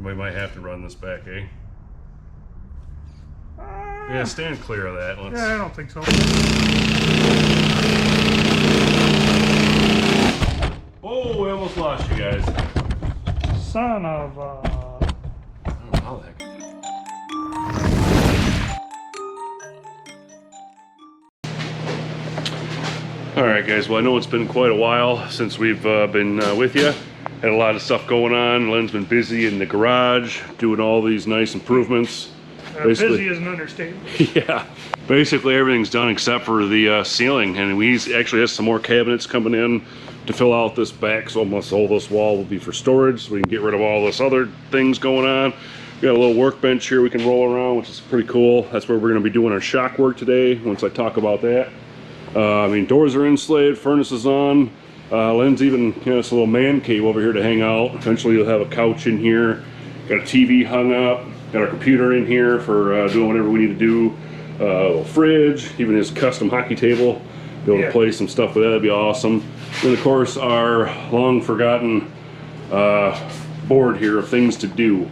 We might have to run this back, eh? Yeah, stand clear of that. Yeah, I don't think so. Oh, we almost lost you guys. Son of I don't know how the heck. Alright guys, well I know it's been quite a while since we've been with you. Had a lot of stuff going on. Len's been busy in the garage doing all these nice improvements. busy is an understatement. Yeah, basically everything's done except for the ceiling, and we actually have some more cabinets coming in to fill out this back, so almost all this wall will be for storage, so we can get rid of all this other things going on. We got a little workbench here we can roll around, which is pretty cool. That's where we're going to be doing our shock work today, once I talk about that. I mean, doors are insulated, furnace is on. Len's even got us a little man cave over here to hang out. Eventually you'll have a couch in here. Got a TV hung up. Got our computer in here for doing whatever we need to do. A little fridge, even his custom hockey table. Be able to play some stuff with that, that'd be awesome. Then of course our long forgotten board here of things to do.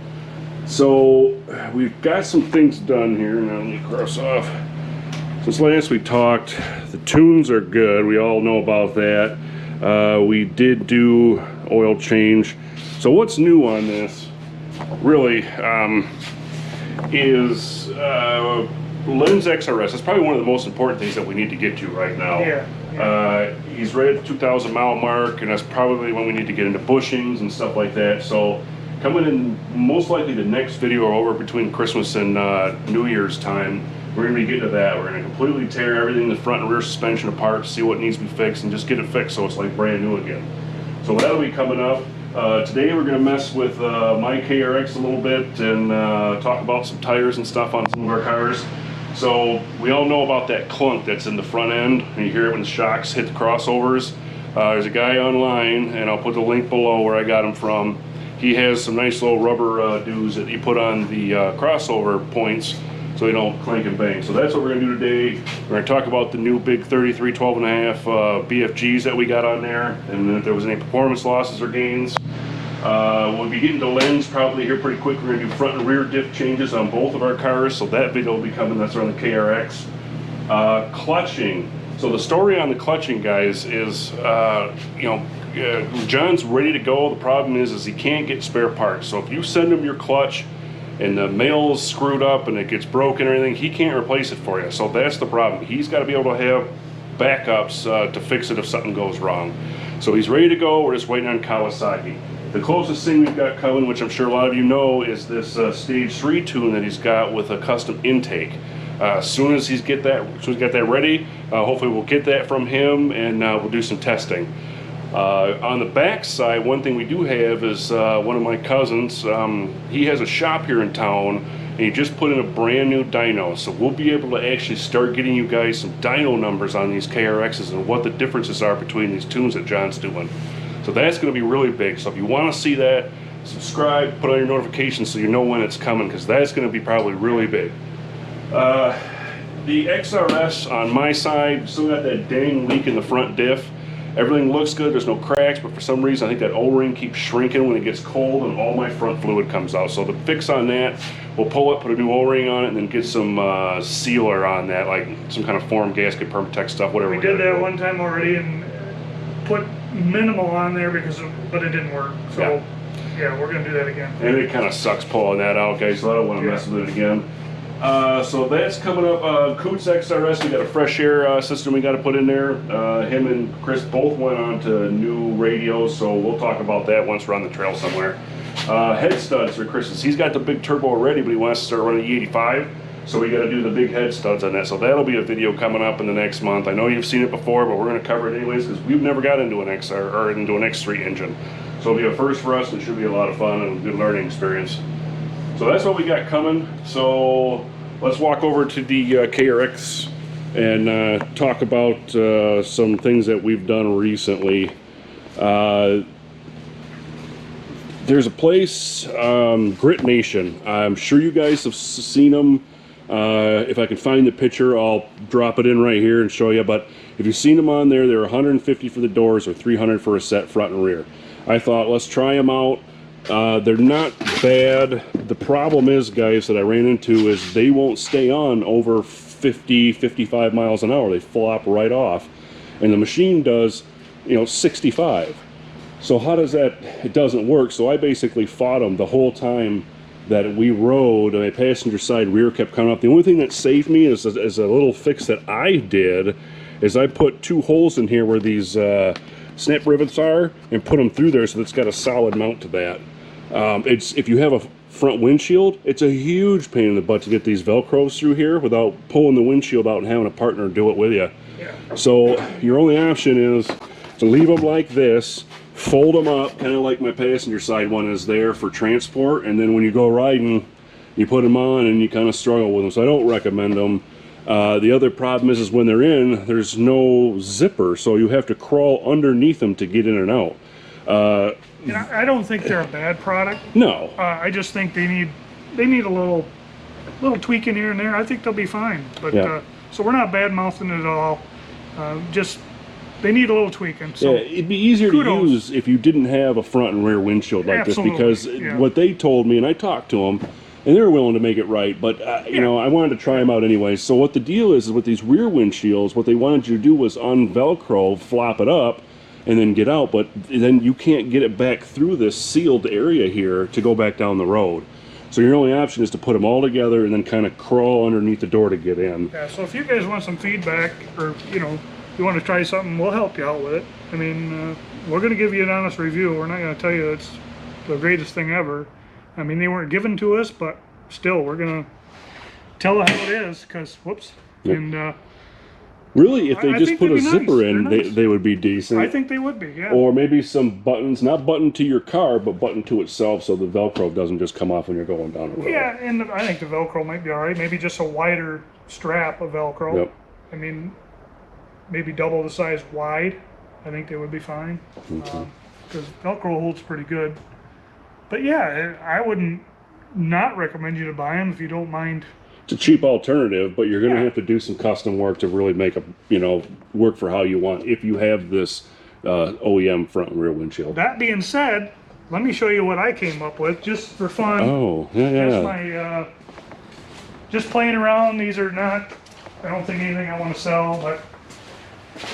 So we've got some things done here. Now let me cross off. Since last we talked, the tunes are good. We all know about that. We did do oil change. So what's new on this really is Len's XRS. That's probably one of the most important things that we need to get to right now. Yeah. He's right at the 2,000 mile mark, and that's probably when we need to get into bushings and stuff like that. So coming in most likely the next video over between Christmas and New Year's time, we're going to be getting to that. We're going to completely tear everything, the front and rear suspension apart, see what needs to be fixed, and just get it fixed so it's like brand new again. So that'll be coming up. Today we're going to mess with my KRX a little bit and talk about some tires and stuff on some of our cars. So we all know about that clunk that's in the front end, and you hear it when the shocks hit the crossovers. There's a guy online, and I'll put the link below where I got him from. He has some nice little rubber dues that he put on the crossover points so they don't clank and bang. So that's what we're going to do today. We're going to talk about the new big 33 12.5 BFGs that we got on there, and if there was any performance losses or gains. We'll be getting to Len's probably here pretty quick. We're going to do front and rear diff changes on both of our cars, so that video will be coming. That's on the KRX. Clutching. So the story on the clutching, guys, is John's ready to go. The problem is he can't get spare parts. So if you send him your clutch and the mail's screwed up and it gets broken or anything, he can't replace it for you. So that's the problem. He's got to be able to have backups to fix it if something goes wrong. So he's ready to go. We're just waiting on Kawasaki. The closest thing we've got coming, which I'm sure a lot of you know, is this Stage 3 tune that he's got with a custom intake. As soon as he's got that ready, hopefully we'll get that from him, and we'll do some testing. On the back side, one thing we do have is one of my cousins. He has a shop here in town, and he just put in a brand new dyno. So we'll be able to actually start getting you guys some dyno numbers on these KRXs and what the differences are between these tunes that John's doing. So that's going to be really big. So if you want to see that, subscribe, put on your notifications so you know when it's coming, because that's going to be probably really big. The XRS on my side still got that dang leak in the front diff. Everything looks good, there's no cracks, but for some reason I think that O-ring keeps shrinking when it gets cold and all my front fluid comes out. So the fix on that, we'll pull it, put a new O-ring on it, and then get some sealer on that, like some kind of form gasket, Permatex stuff, whatever. We did that one time already and put minimal on there but it didn't work. So yeah, we're gonna do that again. And it kind of sucks pulling that out, guys, so I don't want to mess with it again. So that's coming up. Coots XRS, we got a fresh air system we got to put in there. Him and Chris both went on to new radios, so we'll talk about that once we're on the trail somewhere. Head studs for Chris's. He's got the big turbo already, but he wants to start running E85, so we got to do the big head studs on that. So that'll be a video coming up in the next month. I know you've seen it before, but we're going to cover it anyways because we've never got into an XR or into an X3 engine. So it'll be a first for us, and it should be a lot of fun and a good learning experience. So that's what we got coming. So let's walk over to the KRX and talk about some things that we've done recently. There's a place, Grit Nation. I'm sure you guys have seen them. If I can find the picture, I'll drop it in right here and show you. But if you've seen them on there, they're $150 for the doors or $300 for a set front and rear. I thought, let's try them out. They're not bad. The problem is, guys, that I ran into is they won't stay on over 50, 55 miles an hour. They flop right off. And the machine does, 65. So how does that, it doesn't work. So I basically fought them the whole time that we rode. My passenger side rear kept coming up. The only thing that saved me is a little fix that I did, is I put 2 holes in here where these snap rivets are, and put them through there so it's got a solid mount to that. If you have a front windshield, it's a huge pain in the butt to get these Velcros through here without pulling the windshield out and having a partner do it with you. Yeah. So your only option is to leave them like this, fold them up, kind of like my passenger side one is there for transport, and then when you go riding, you put them on and you kind of struggle with them. So I don't recommend them. The other problem is when they're in, there's no zipper, so you have to crawl underneath them to get in and out. And I don't think they're a bad product. No. I just think they need a little tweaking here and there. I think they'll be fine. But Yeah. so we're not bad mouthing it at all. Just they need a little tweaking. So Yeah, it'd be easier kudos. to use if you didn't have a front and rear windshield like Absolutely, this, because yeah. what they told me, and I talked to them, and they were willing to make it right, but I wanted to try them out anyway. So what the deal is with these rear windshields, what they wanted you to do was un-Velcro, flop it up, and then get out, but then you can't get it back through this sealed area here to go back down the road. So your only option is to put them all together and then kind of crawl underneath the door to get in. yeah. So if you guys want some feedback, or you want to try something, we'll help you out with it. I mean, we're going to give you an honest review. We're not going to tell you it's the greatest thing ever. I mean, they weren't given to us, but still, we're going to tell you how it is, because, whoops. Yep. And Really, if they I just think put a they'd be zipper nice. in, They're nice. they would be decent. I think they would be, yeah. Or maybe some buttons, not button to your car, but button to itself, so the Velcro doesn't just come off when you're going down the road. Yeah, and I think the Velcro might be all right. Maybe just a wider strap of Velcro. Yep. I mean, maybe double the size wide. I think they would be fine. Because Velcro holds pretty good. But yeah, I wouldn't not recommend you to buy them if you don't mind. It's a cheap alternative, but you're going to Yeah. have to do some custom work to really make a work for how you want. If you have this OEM front and rear windshield. That being said, let me show you what I came up with just for fun. Oh, yeah, Just yeah. my, just playing around. These are not, I don't think anything I want to sell, but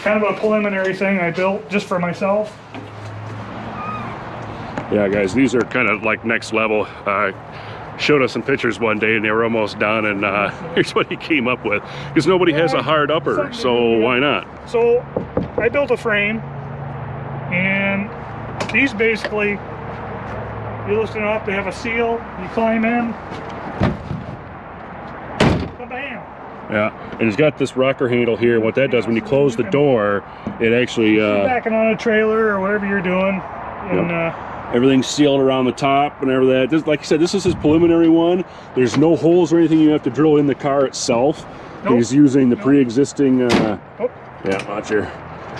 kind of a preliminary thing I built just for myself. Yeah, guys, these are kind of like next level. Showed us some pictures one day and they were almost done, and here's what he came up with. Because nobody has a hard upper, so why not? So I built a frame, and these basically, you loosen it up, they have a seal, you climb in, bam. Yeah, and it's got this rocker handle here. What that does, when you close the door, it actually Backing on a trailer or whatever you're doing, and everything's sealed around the top and everything. That. This, like I said, this is his preliminary one. There's no holes or anything you have to drill in the car itself. Nope. He's using the pre-existing. oh, Yeah, watch here.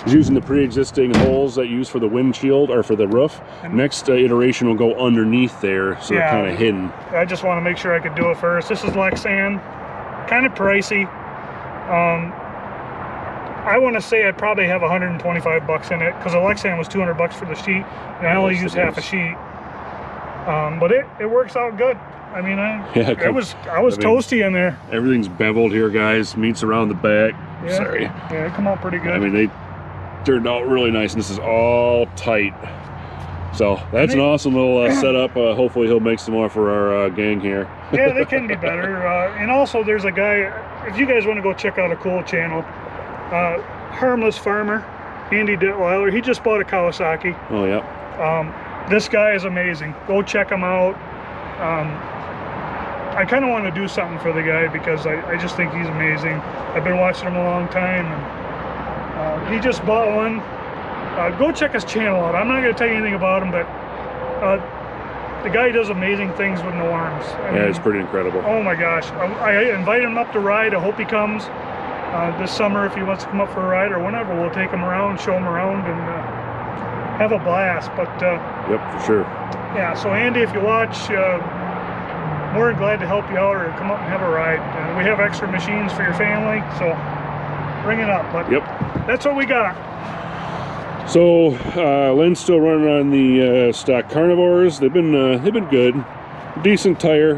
He's using the pre-existing holes that you use for the windshield or for the roof. Next iteration will go underneath there, so Yeah. they're kind of hidden. I just want to make sure I could do it first. This is Lexan, kind of pricey. I want to say I'd probably have 125 bucks in it, because the Lexan was 200 bucks for the sheet, and I only Yes, used it half a is. sheet. But it works out good. I mean, Yeah, I was toasty in there. Everything's beveled here, guys. Meats around the back. Yeah. Sorry. Yeah, it come out pretty good. I mean, they turned out really nice, and this is all tight. So that's an awesome little setup. Hopefully he'll make some more for our gang here. Yeah, they can be better. And also, there's a guy, if you guys want to go check out a cool channel, Harmless Farmer, Andy Detweiler, he just bought a Kawasaki. Oh, yeah. This guy is amazing. Go check him out. I kind of want to do something for the guy, because I just think he's amazing. I've been watching him a long time, and he just bought one. Go check his channel out. I'm not going to tell you anything about him, but the guy does amazing things with no arms. I mean, It's pretty incredible. oh my gosh. I invite him up to ride. I hope he comes this summer. If he wants to come up for a ride or whenever, we'll take him around, show him around, and have a blast. But Yep, for sure. yeah, so Andy, if you watch, more than glad to help you out or come up and have a ride. We have extra machines for your family, so bring it up. But Yep. that's what we got. So Lynn's still running on the stock Carnivores. They've been good, decent tire.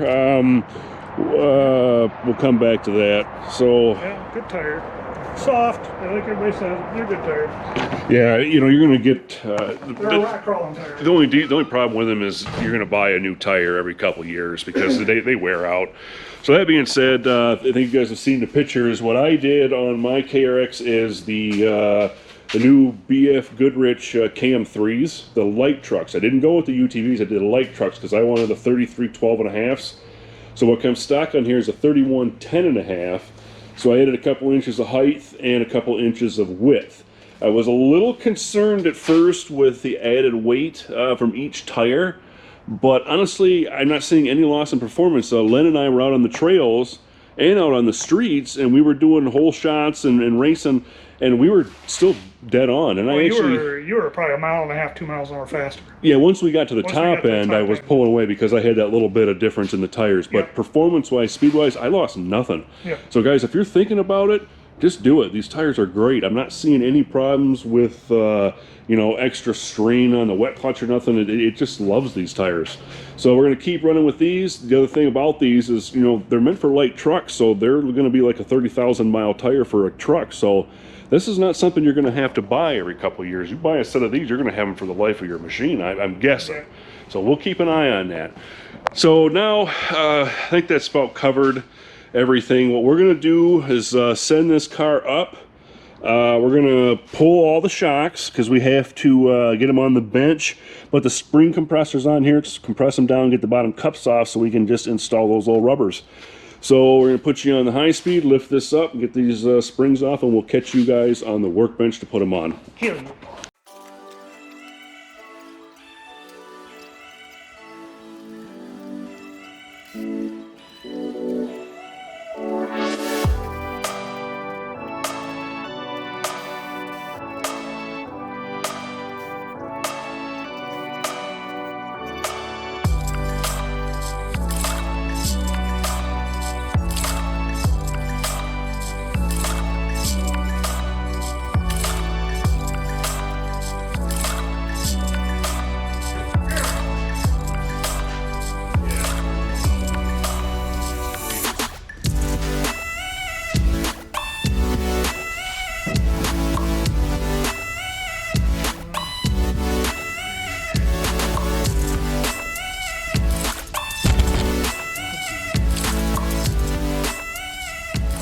We'll come back to that. So Yeah, good tire. Soft, like everybody says, they're good tires. yeah, you know, you're gonna get They're a rock crawling tire. the only problem with them is you're gonna buy a new tire every couple years because they wear out. So that being said, I think you guys have seen the pictures. What I did on my KRX is the new BF Goodrich KM3s, the light trucks. I didn't go with the UTVs, I did the light trucks because I wanted the 33 12.5s. So what comes stock on here is a 31 10.5. So I added a couple inches of height and a couple inches of width. I was a little concerned at first with the added weight from each tire, but honestly, I'm not seeing any loss in performance. Len and I were out on the trails and out on the streets, and we were doing whole shots and racing, and we were still dead on. And Well, I you actually, were probably 1.5 miles, 2 miles an hour faster. yeah, once we got to the Once we got top to the end, top I was end. pulling away because I had that little bit of difference in the tires. But Yep. performance-wise, speed-wise, I lost nothing. Yep. So guys, if you're thinking about it, just do it. These tires are great. I'm not seeing any problems with you know, extra strain on the wet clutch or nothing. It just loves these tires. So we're going to keep running with these. The other thing about these is, you know, they're meant for light trucks, so they're going to be like a 30,000 mile tire for a truck. So this is not something you're going to have to buy every couple of years. You buy a set of these, you're going to have them for the life of your machine, I'm guessing. Yeah. So we'll keep an eye on that. So now I think that's about covered everything. What we're going to do is send this car up. We're going to pull all the shocks because we have to get them on the bench. But the spring compressors on here, compress them down, get the bottom cups off so we can just install those little rubbers. So we're going to put you on the high speed, lift this up, and get these springs off, and we'll catch you guys on the workbench to put them on. Kill you.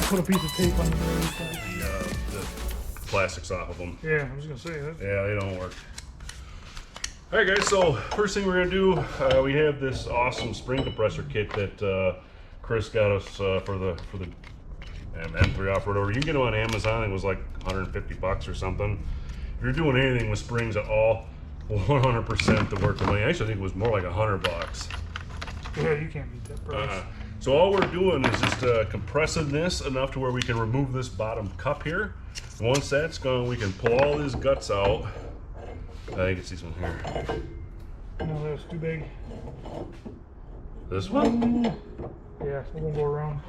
Put a piece of tape on the very side. The plastics off of them. Yeah, I was gonna say that. Yeah, they don't work. All right, guys. So first thing we're gonna do, we have this awesome spring compressor kit that Chris got us for the M3 off-road order. You can get it on Amazon. It was like 150 bucks or something. If you're doing anything with springs at all, 100% the worth the money. Actually, I think it was more like 100 bucks. Yeah, you can't beat that price. So all we're doing is just compressing this enough to where we can remove this bottom cup here. And once that's gone, we can pull all these guts out. I think it's this one here. No, that's too big. This one? Yeah, it won't go around.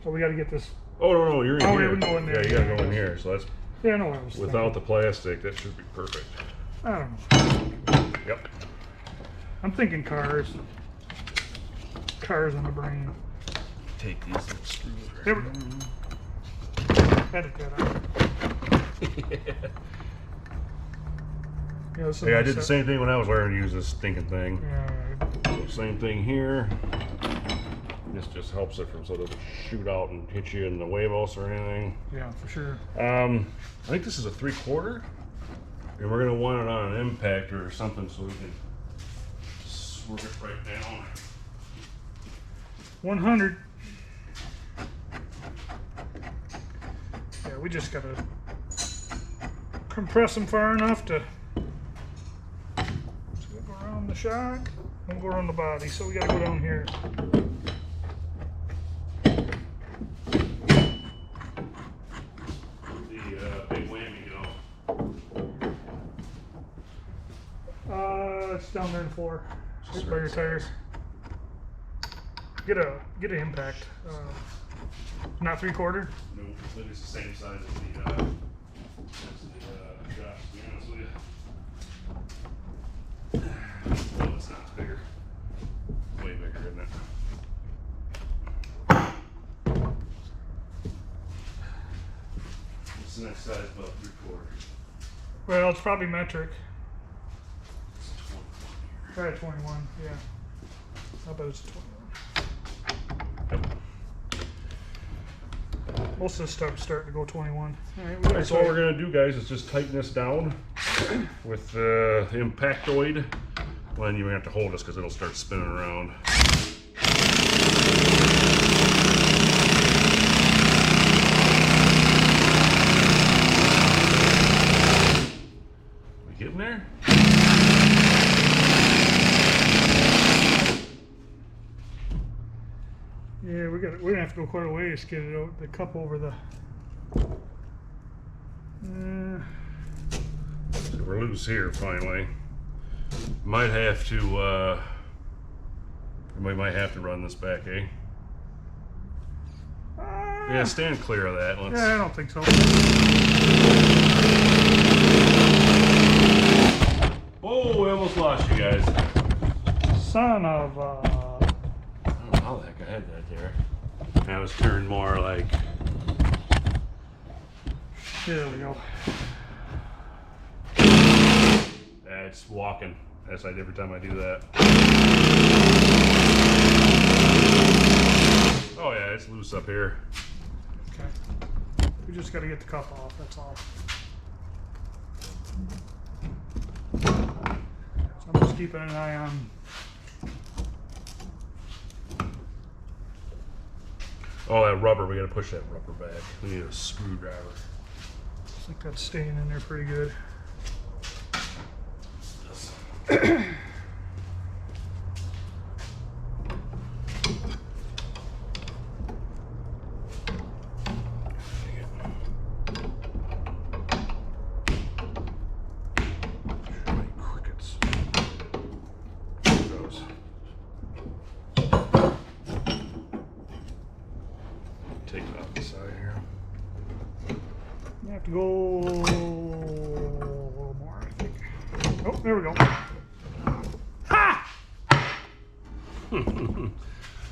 So we gotta get this. Oh no, you're in Oh, here. yeah, we can go in there. Yeah, you gotta go in here. So that's Yeah, I know what I was without the plastic. That should be perfect. thinking. I don't know. Yep. I'm thinking cars. Cars on the brain. Take these little screws. There we go. Edit that out. Yeah, this is Yeah, I my did the set. same thing when I was learning to use this stinking thing. Yeah, So same thing here. This just helps it from so it doesn't shoot out and hit you in the huevos or anything. yeah, for sure. I think this is a 3/4, and we're gonna want it on an impactor or something so we can swerve it right down. 100. Yeah, we just gotta compress them far enough to go around the shock and go around the body. So we gotta go down here. The big whammy, you know. It's down there in the floor. Right by your tires. Get an impact. Not 3/4. No, but it's the same size as the shop, to be honest with you. Oh, it's not bigger. Way bigger, isn't it? What's the next size about 3/4? Well, it's probably metric. It's 21 here. Try a 21, yeah. I bet it's a 21. Most of this stuff's starting to go 21. All right, Alright, so what we're gonna do, guys, is just tighten this down with the Impactoid. Well, then you have to hold this because it'll start spinning around. We getting there? Yeah, we're gonna have to go quite a ways to get it out, the cup over the. So we're loose here finally. Might have to we might have to run this back, eh? Yeah, stand clear of that. Let's... Yeah, I don't think so. Oh, we almost lost you guys. Son of I don't know how the heck I had that there. I was turned more like... There we go. It's walking, as I do every time I do that. Oh yeah, it's loose up here. Okay. We just got to get the cup off, that's all. So I'm just keeping an eye on. Oh, that rubber, we gotta push that rubber back. We need a screwdriver. I think that's staying in there pretty good. Crickets. There it goes. Take it off the side here. I have to go a little more, I think. Oh, there we go. Ha!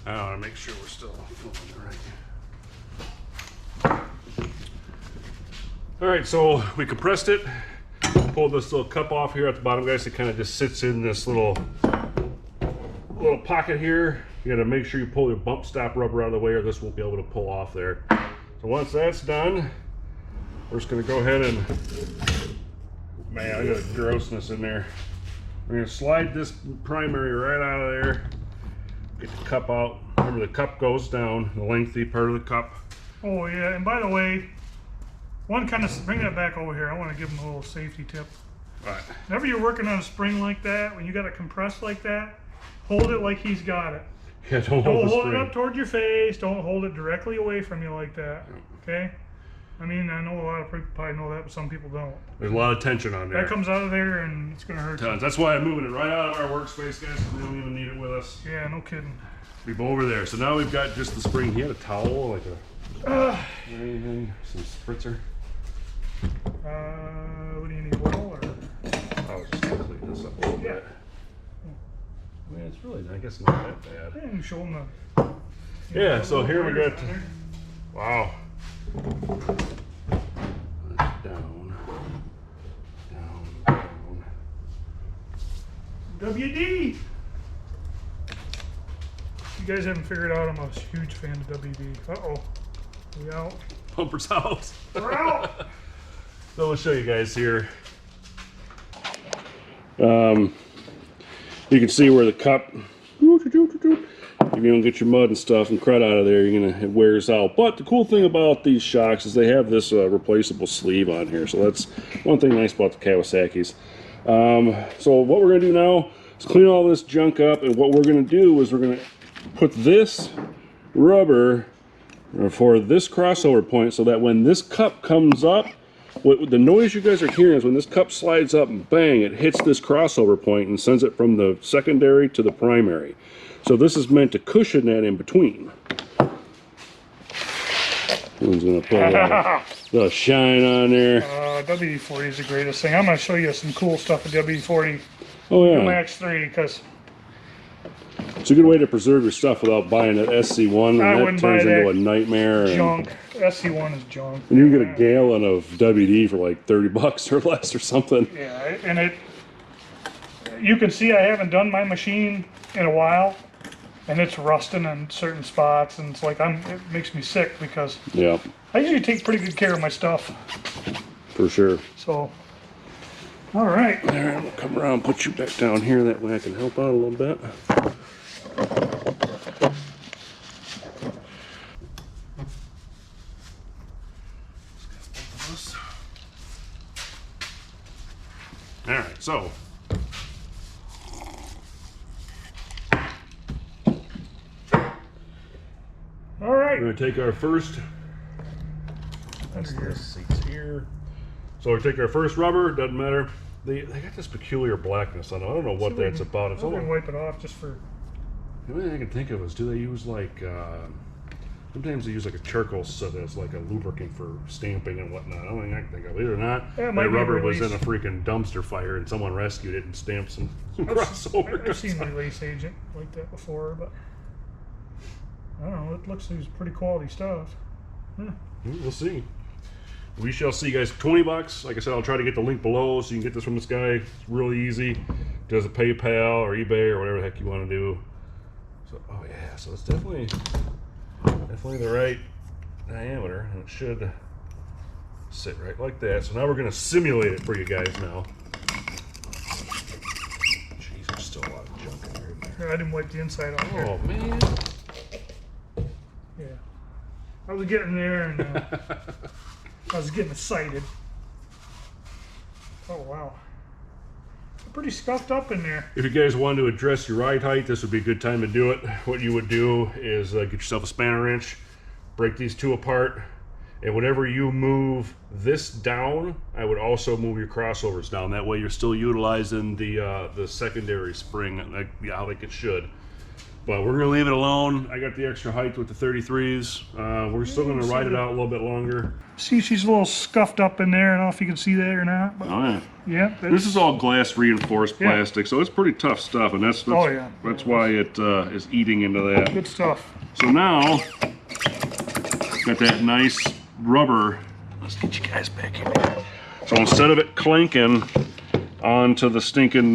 I want to make sure we're still filming right. All right, so we compressed it. Pulled this little cup off here at the bottom, guys. It kind of just sits in this little pocket here. You got to make sure you pull your bump stop rubber out of the way, or this won't be able to pull off there. So once that's done, we're just going to go ahead and, man, I got a grossness in there. We're going to slide this primary right out of there. Get the cup out. Remember, the cup goes down, the lengthy part of the cup. Oh yeah, and by the way, bring that back over here. I want to give them a little safety tip. All right. Whenever you're working on a spring like that, when you got it compressed like that, hold it like he's got it. Yeah, don't Don't hold the it spring. up toward your face. Don't hold it directly away from you like that. Okay? I mean, I know a lot of people probably know that, but some people don't. There's a lot of tension on there. That comes out of there and it's going to hurt you. Tons. That's why I'm moving it right out of our workspace, guys. We don't even need it with us. Yeah, no kidding. We go over there. So now we've got just the spring. He had a towel, like a anything, some spritzer. What do you need, oil or? I'll just clean this up a little bit. I mean, it's really, I guess, not that bad. And show them Yeah, so here we got. Wow. Down. WD! You guys haven't figured out I'm a huge fan of WD. Uh-oh. We out? Pumper's out. We're out! So we'll show you guys here. You can see where the cup, if you don't get your mud and stuff and crud out of there, it wears out. But the cool thing about these shocks is they have this replaceable sleeve on here. So that's one thing nice about the Kawasaki's. So what we're going to do now is clean all this junk up, and what we're going to do is we're going to put this rubber for this crossover point so that when this cup comes up, the noise you guys are hearing is when this cup slides up and bang, it hits this crossover point and sends it from the secondary to the primary. So this is meant to cushion that in between. One's gonna put a little shine on there. WD-40 is the greatest thing. I'm going to show you some cool stuff with WD-40. Oh the yeah, Max 3, because it's a good way to preserve your stuff without buying an SC1, and I that wouldn't buy turns into that a nightmare. junk. SC1 is junk. And you can get a gallon of WD for like $30 or less or something. Yeah, and you can see I haven't done my machine in a while, and it's rusting in certain spots, and it's like it makes me sick because Yeah, I usually take pretty good care of my stuff. for sure. So, all right. All right, we'll come around and put you back down here. That way I can help out a little bit. All right, so All right. we're going to take our first. That's the seats here. So we take our first rubber. Doesn't matter. They got this peculiar blackness on them. I don't know what that's about. It's I'm all. gonna wipe it off just for. The only thing I can think of is, do they use like? Sometimes they use like a charcoal soot as like a lubricant for stamping and whatnot. The only thing I can think of. Believe it or not, Yeah, it might that be rubber was in release. a freaking dumpster fire and someone rescued it and stamped some crossover. I've seen release agent like that before, but I don't know. It looks like it's pretty quality stuff. We'll see. We shall see, guys. $20. Like I said, I'll try to get the link below so you can get this from this guy. It's really easy. Does a PayPal or eBay or whatever the heck you want to do. So, oh yeah, so it's definitely the right diameter, and it should sit right like that. So now we're going to simulate it for you guys now. Jeez, there's still a lot of junk in here. I didn't wipe the inside off here. Oh man. Yeah, I was getting there, and I was getting excited. Oh wow, pretty scuffed up in there. If you guys want to address your ride height, this would be a good time to do it. What you would do is get yourself a spanner wrench, break these two apart, and whenever you move this down, I would also move your crossovers down. That way you're still utilizing the secondary spring like it should. But we're gonna leave it alone. I got the extra height with the 33s. We're still gonna ride it out a little bit longer. See, she's a little scuffed up in there. I don't know if you can see that or not. But Oh yeah. yeah, This is all glass reinforced Yeah. plastic, so it's pretty tough stuff, and that's Oh, yeah. that's why it is eating into that. good stuff. So now, got that nice rubber. Let's get you guys back in here. So instead of it clanking onto the stinking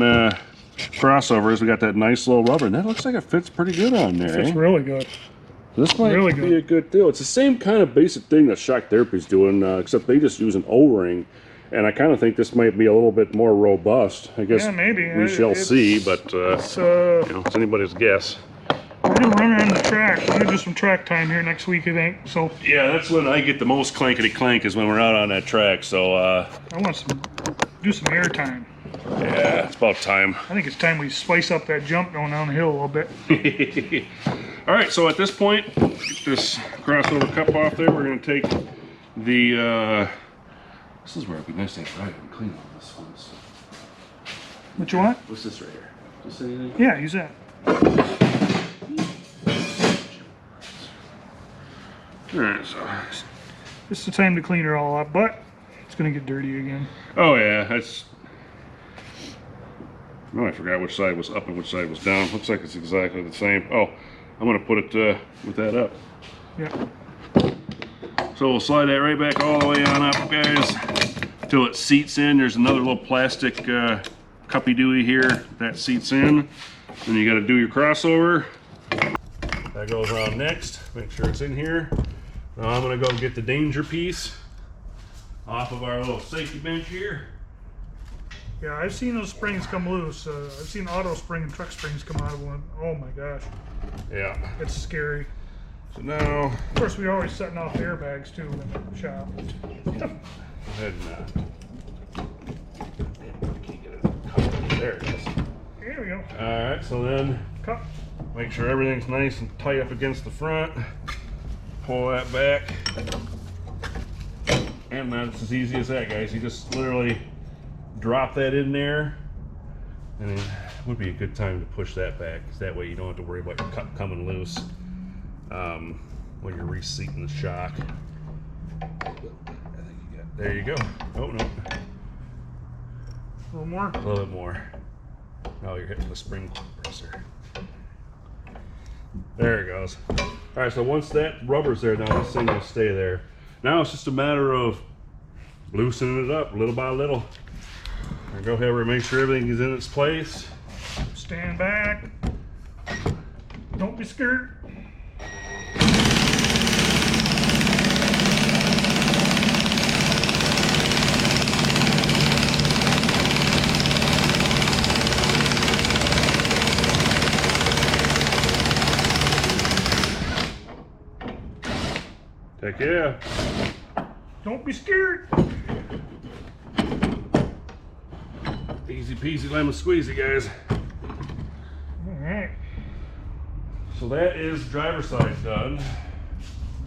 crossovers, we got that nice little rubber, and that looks like it fits pretty good on there. It's Eh? really good. This might really be good. a good deal. It's the same kind of basic thing that Shock Therapy's doing, except they just use an O-ring, and I kind of think this might be a little bit more robust. I guess Yeah, maybe. we shall It's- see, but it's anybody's guess. We're gonna run on the track. We're gonna do some track time here next week, I think. So Yeah, that's when I get the most clankety clank, is when we're out on that track. So I want do some air time. yeah, it's about time. I think it's time we spice up that jump going down the hill a little bit. All right, so at this point, get this crossover cup off there. We're going to take the. This is where it'd be nice to have right and clean all this one. So. What you want? What's this right here? Just anything? Yeah, use that. All right, so. This is the time to clean her all up, but it's gonna get dirty again. Oh yeah, that's. No, I forgot which side was up and which side was down. Looks like it's exactly the same. Oh, I'm going to put it with that up. Yeah. So we'll slide that right back all the way on up, guys, till it seats in. There's another little plastic cuppy dooey here that seats in. Then you got to do your crossover. That goes around next. Make sure it's in here. Now I'm going to go get the danger piece off of our little safety bench here. Yeah, I've seen those springs come loose. I've seen auto spring and truck springs come out of one. Oh my gosh, Yeah. it's scary. So now, Of course, we're always setting off airbags too in the shop. go ahead and can't get it. There it is. Here we go. All right, so then Cup. make sure everything's nice and tight up against the front. Pull that back. And that's as easy as that, guys. You just literally drop that in there, and it would be a good time to push that back, because that way you don't have to worry about your cup coming loose when you're reseating the shock. I think you got, there you go. Oh no, A little more. a little bit more. Oh, you're hitting the spring compressor. There it goes. All right, so once that rubber's there, now this thing will stay there. Now it's just a matter of loosening it up little by little. And go ahead and make sure everything is in its place. Stand back. Don't be scared. Heck yeah. Don't be scared. Easy peasy lemon squeezy, guys. All right. So that is driver's side done.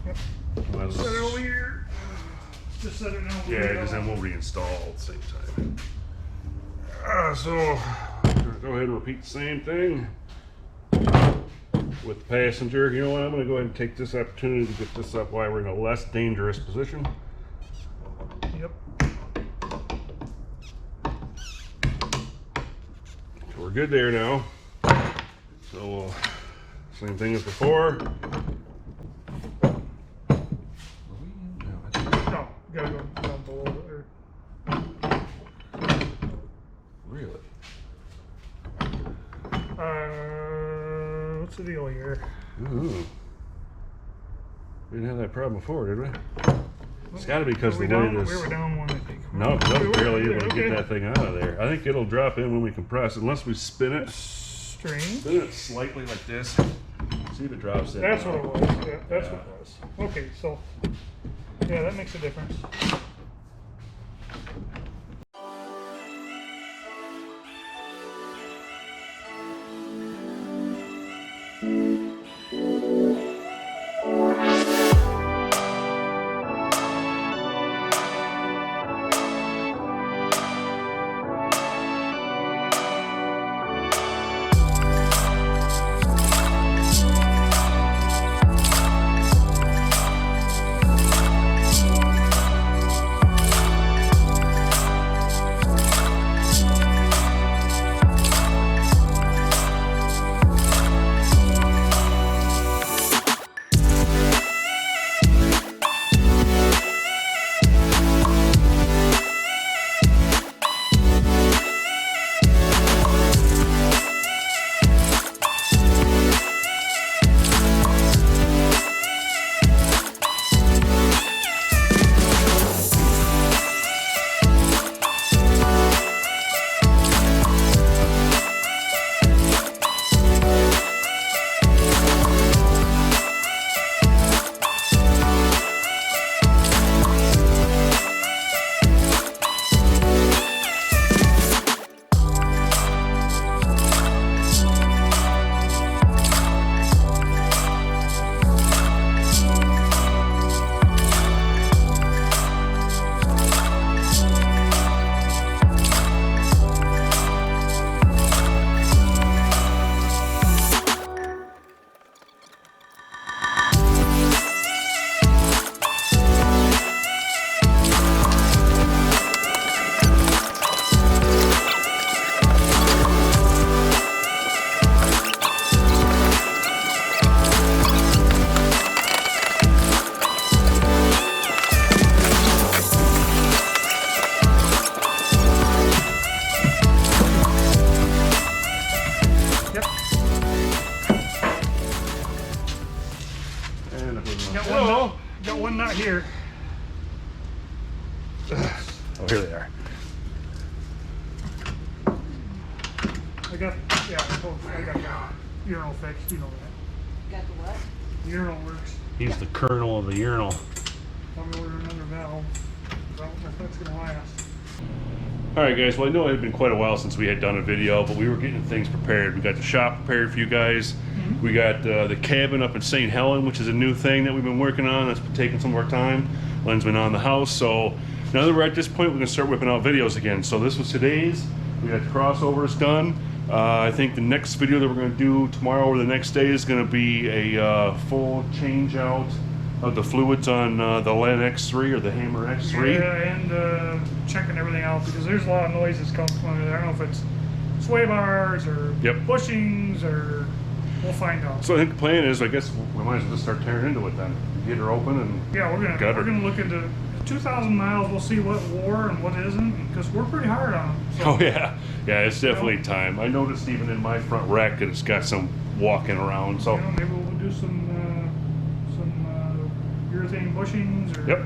Yep. Well, Set it over here. Just set it down. yeah, because then we'll reinstall at the same time. So, go ahead and repeat the same thing with the passenger. You know what? I'm going to go ahead and take this opportunity to get this up while we're in a less dangerous position. Yep. So we're good there now. So, same thing as before. No, you gotta go down below it. Really? What's the deal here? Ooh. We didn't have that problem before, did we? It's got to be because Were the we way down? this. We were down one, I think. No, I was barely able to Okay. get that thing out of there. I think it'll drop in when we compress, unless we spin it. Strange. Spin it slightly like this. See if it drops in. That's what it was. Yeah, that's what it was. Okay, so yeah, that makes a difference. Got one nut here. Oh, here they are. I got the urinal fixed, you know that. Got the what? Urinal works. He's the colonel of the urinal. I'm gonna order another valve. I don't know if that's gonna last. Alright guys, well I know it had been quite a while since we had done a video, but we were getting things prepared. We got the shop prepared for you guys. We got the cabin up in St. Helen, which is a new thing that we've been working on. That's been taking some more time. Lynn's been on the house, so now that we're at this point, we're gonna start whipping out videos again. So this was today's. We got the crossovers done. I think the next video that we're gonna do tomorrow or the next day is gonna be a full change out of the fluids on the Len X3 or the Hammer X3. Yeah, and checking everything out because there's a lot of noises coming from it. I don't know if it's sway bars or Yep. bushings, or we'll find out. So I think the plan is, I guess we might as well just start tearing into it then. Get her open and Yeah, we're Got her. gonna look into 2,000 miles. We'll see what wore and what isn't, because we're pretty hard on them. So, oh yeah, yeah, it's definitely time. I noticed even in my front rack that it's got some walking around. So you know, maybe we'll do some urethane bushings, or Yep.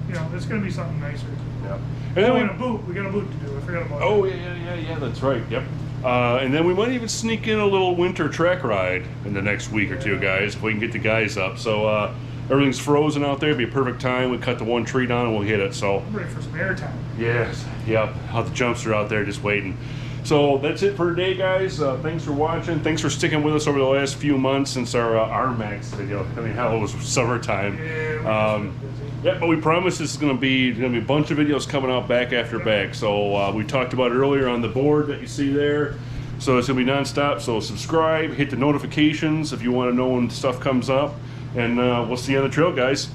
you know, it's gonna be something nicer. yeah, Oh, and and then a boot. We got a boot to do. I forgot about that. oh yeah, that's right. Yep. And then we might even sneak in a little winter track ride in the next week or two, guys, if we can get the guys up. So everything's frozen out there. It'd be a perfect time. We cut the one tree down and we'll hit it. So I'm ready for some airtime. yes, yep. How the jumps are out there just waiting. So that's it for today, guys. Thanks for watching. Thanks for sticking with us over the last few months since our RMAX video. I mean, hell, it was summertime. Yeah, we just been busy. Yeah, but we promise this is going to be a bunch of videos coming out back after back. So we talked about it earlier on the board that you see there. So it's going to be nonstop. So subscribe, hit the notifications if you want to know when stuff comes up, and we'll see you on the trail, guys.